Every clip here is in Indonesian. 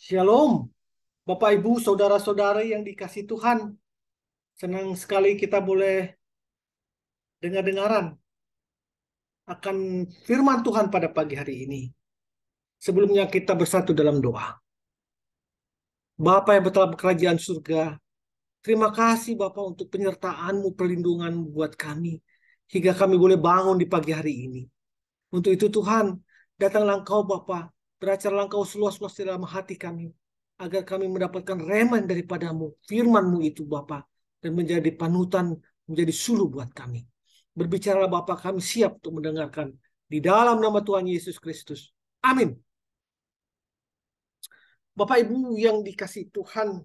Shalom, Bapak Ibu, saudara-saudari yang dikasih Tuhan. Senang sekali kita boleh dengar-dengaran akan firman Tuhan pada pagi hari ini. Sebelumnya kita bersatu dalam doa. Bapa yang bertelah kerajaan surga, terima kasih Bapak untuk penyertaan-Mu, perlindungan-Mu buat kami. Hingga kami boleh bangun di pagi hari ini. Untuk itu Tuhan, datanglah Engkau Bapa, beracarlah Engkau seluas-luas di dalam hati kami. Agar kami mendapatkan reman daripada-Mu, firman-Mu itu Bapa. Dan menjadi panutan, menjadi suluh buat kami. Berbicaralah Bapa, kami siap untuk mendengarkan. Di dalam nama Tuhan Yesus Kristus. Amin. Bapak Ibu yang dikasih Tuhan,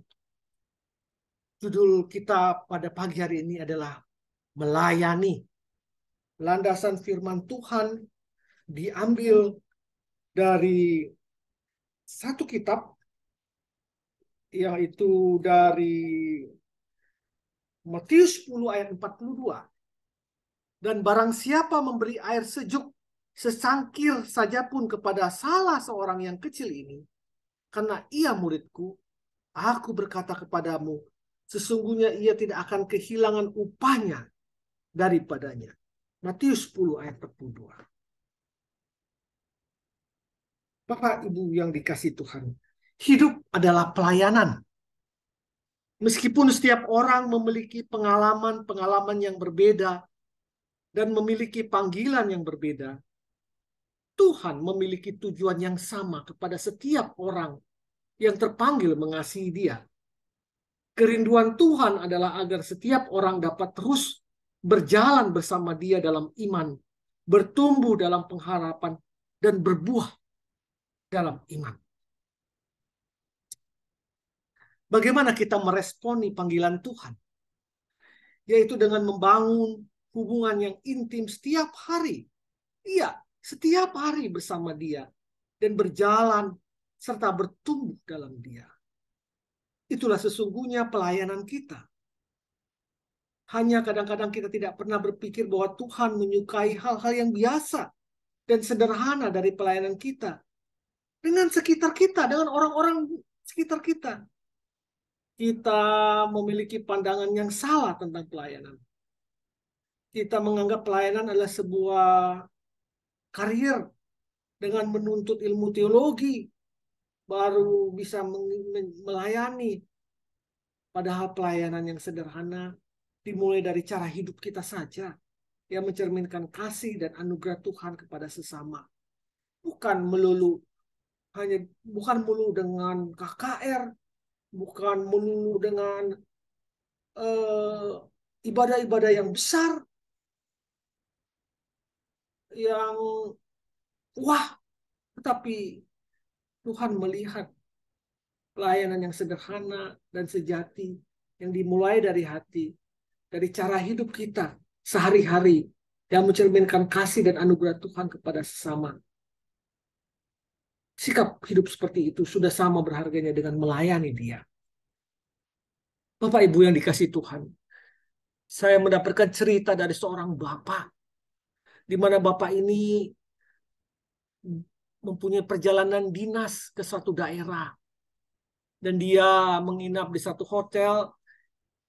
judul kita pada pagi hari ini adalah melayani. Landasan firman Tuhan diambil dari satu kitab, yaitu dari Matius 10 ayat 42. Dan barang siapa memberi air sejuk secangkir saja pun kepada salah seorang yang kecil ini, karena ia muridku, aku berkata kepadamu, sesungguhnya ia tidak akan kehilangan upahnya daripadanya. Matius 10 ayat 42. Bapak Ibu yang dikasih Tuhan, hidup adalah pelayanan. Meskipun setiap orang memiliki pengalaman-pengalaman yang berbeda dan memiliki panggilan yang berbeda, Tuhan memiliki tujuan yang sama kepada setiap orang yang terpanggil mengasihi Dia. Kerinduan Tuhan adalah agar setiap orang dapat terus berjalan bersama Dia dalam iman, bertumbuh dalam pengharapan, dan berbuah dalam iman. Bagaimana kita meresponi panggilan Tuhan? Yaitu dengan membangun hubungan yang intim setiap hari. Iya, setiap hari bersama Dia dan berjalan serta bertumbuh dalam Dia. Itulah sesungguhnya pelayanan kita. Hanya kadang-kadang kita tidak pernah berpikir bahwa Tuhan menyukai hal-hal yang biasa dan sederhana dari pelayanan kita. Dengan sekitar kita, dengan orang-orang sekitar kita. Kita memiliki pandangan yang salah tentang pelayanan. Kita menganggap pelayanan adalah sebuah karier dengan menuntut ilmu teologi, baru bisa melayani. Padahal pelayanan yang sederhana dimulai dari cara hidup kita saja, yang mencerminkan kasih dan anugerah Tuhan kepada sesama. Bukan melulu bukan melulu dengan KKR, bukan melulu dengan ibadah-ibadah yang besar, yang wah, tetapi Tuhan melihat pelayanan yang sederhana dan sejati yang dimulai dari hati, dari cara hidup kita sehari-hari yang mencerminkan kasih dan anugerah Tuhan kepada sesama. Sikap hidup seperti itu sudah sama berharganya dengan melayani Dia. Bapak Ibu yang dikasih Tuhan, saya mendapatkan cerita dari seorang bapak, di mana bapak ini mempunyai perjalanan dinas ke suatu daerah. Dan dia menginap di satu hotel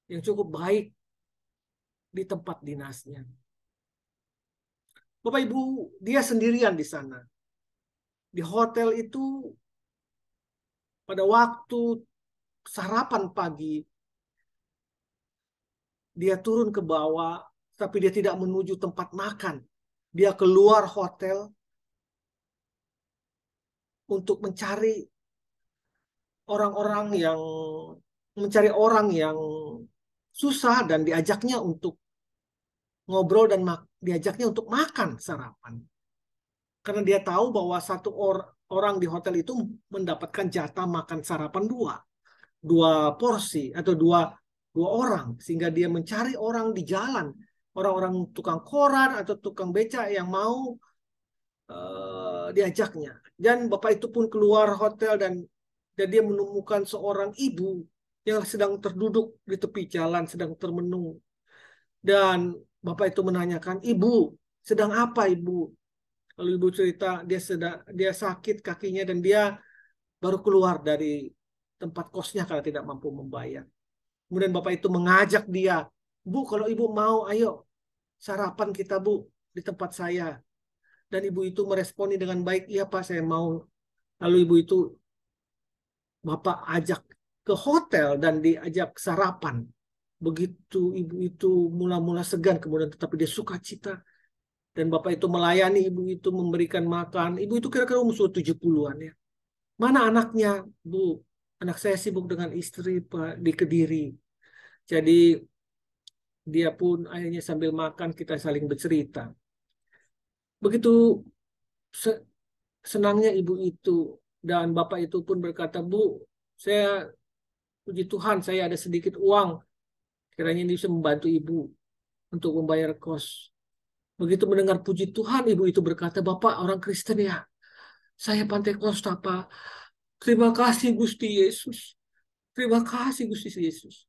yang cukup baik di tempat dinasnya. Bapak Ibu, dia sendirian di sana. Di hotel itu, pada waktu sarapan pagi, dia turun ke bawah, tapi dia tidak menuju tempat makan. Dia keluar hotel untuk mencari orang yang susah dan diajaknya untuk ngobrol dan diajaknya untuk makan sarapan. Karena dia tahu bahwa satu orang di hotel itu mendapatkan jatah makan sarapan dua porsi atau dua orang, sehingga dia mencari orang di jalan, orang-orang tukang koran atau tukang beca yang mau diajaknya. Dan bapak itu pun keluar hotel dan dia menemukan seorang ibu yang sedang terduduk di tepi jalan, sedang termenung. Dan bapak itu menanyakan, ibu, sedang apa ibu? Lalu ibu cerita dia sakit kakinya dan dia baru keluar dari tempat kosnya karena tidak mampu membayar. Kemudian bapak itu mengajak dia, "Bu, kalau ibu mau, ayo sarapan kita, Bu, di tempat saya." Dan ibu itu meresponi dengan baik, "Iya Pak, saya mau." Lalu ibu itu bapak ajak ke hotel dan diajak sarapan. Begitu ibu itu mula-mula segan, kemudian tetapi dia sukacita. Dan bapak itu melayani ibu itu, memberikan makan. Ibu itu kira-kira umur 70-an ya. "Mana anaknya, Bu?" "Anak saya sibuk dengan istri, Pak, di Kediri." Jadi dia pun akhirnya sambil makan kita saling bercerita. Begitu senangnya ibu itu, dan bapak itu pun berkata, "Bu, saya puji Tuhan saya ada sedikit uang. Kiranya ini bisa membantu ibu untuk membayar kos." Begitu mendengar puji Tuhan, ibu itu berkata, "Bapak orang Kristen ya? Saya Pantai Kosta, Pak. Terima kasih Gusti Yesus. Terima kasih Gusti Yesus."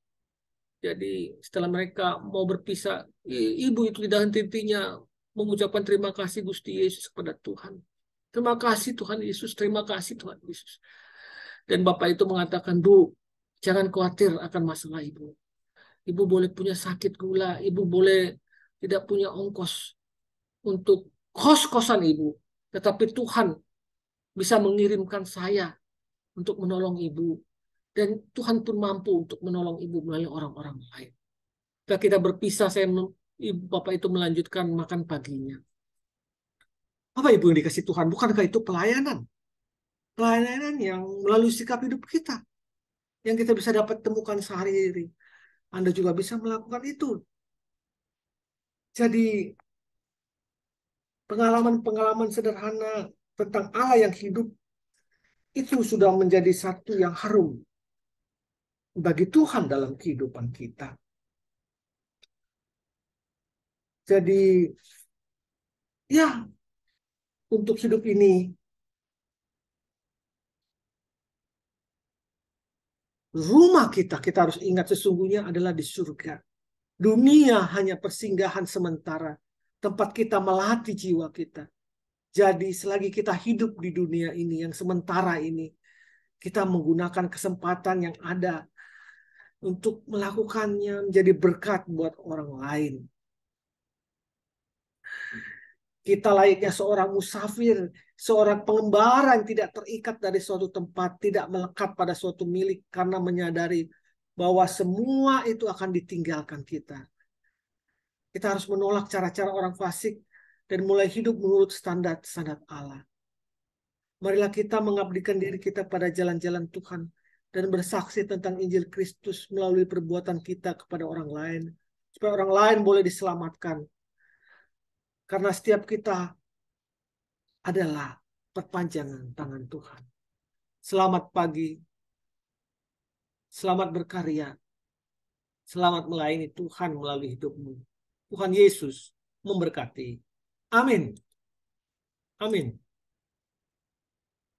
Jadi setelah mereka mau berpisah, ibu itu tidak henti-hentinya mengucapkan terima kasih Gusti Yesus kepada Tuhan. "Terima kasih Tuhan Yesus, terima kasih Tuhan Yesus." Dan Bapak itu mengatakan, "Bu, jangan khawatir akan masalah ibu. Ibu boleh punya sakit gula, ibu boleh tidak punya ongkos untuk kos-kosan ibu. Tetapi Tuhan bisa mengirimkan saya untuk menolong ibu. Dan Tuhan pun mampu untuk menolong ibu melalui orang-orang lain." Ketika kita berpisah, Bapak itu melanjutkan makan paginya. Apa ibu yang dikasih Tuhan? Bukankah itu pelayanan? Pelayanan yang melalui sikap hidup kita. Yang kita bisa dapat temukan sehari-hari. Anda juga bisa melakukan itu. Jadi pengalaman-pengalaman sederhana tentang Allah yang hidup itu sudah menjadi satu yang harum bagi Tuhan dalam kehidupan kita. Jadi ya, untuk hidup ini, rumah kita harus ingat sesungguhnya adalah di surga. Dunia hanya persinggahan sementara, tempat kita melatih jiwa kita. Jadi selagi kita hidup di dunia ini yang sementara ini, kita menggunakan kesempatan yang ada untuk melakukannya menjadi berkat buat orang lain. Kita layaknya seorang musafir, seorang pengembara yang tidak terikat dari suatu tempat, tidak melekat pada suatu milik karena menyadari bahwa semua itu akan ditinggalkan kita. Kita harus menolak cara-cara orang fasik dan mulai hidup menurut standar-standar Allah. Marilah kita mengabdikan diri kita pada jalan-jalan Tuhan dan bersaksi tentang Injil Kristus melalui perbuatan kita kepada orang lain, supaya orang lain boleh diselamatkan. Karena setiap kita adalah perpanjangan tangan Tuhan. Selamat pagi, selamat berkarya, selamat melayani Tuhan melalui hidupmu. Tuhan Yesus memberkati. Amin. Amin.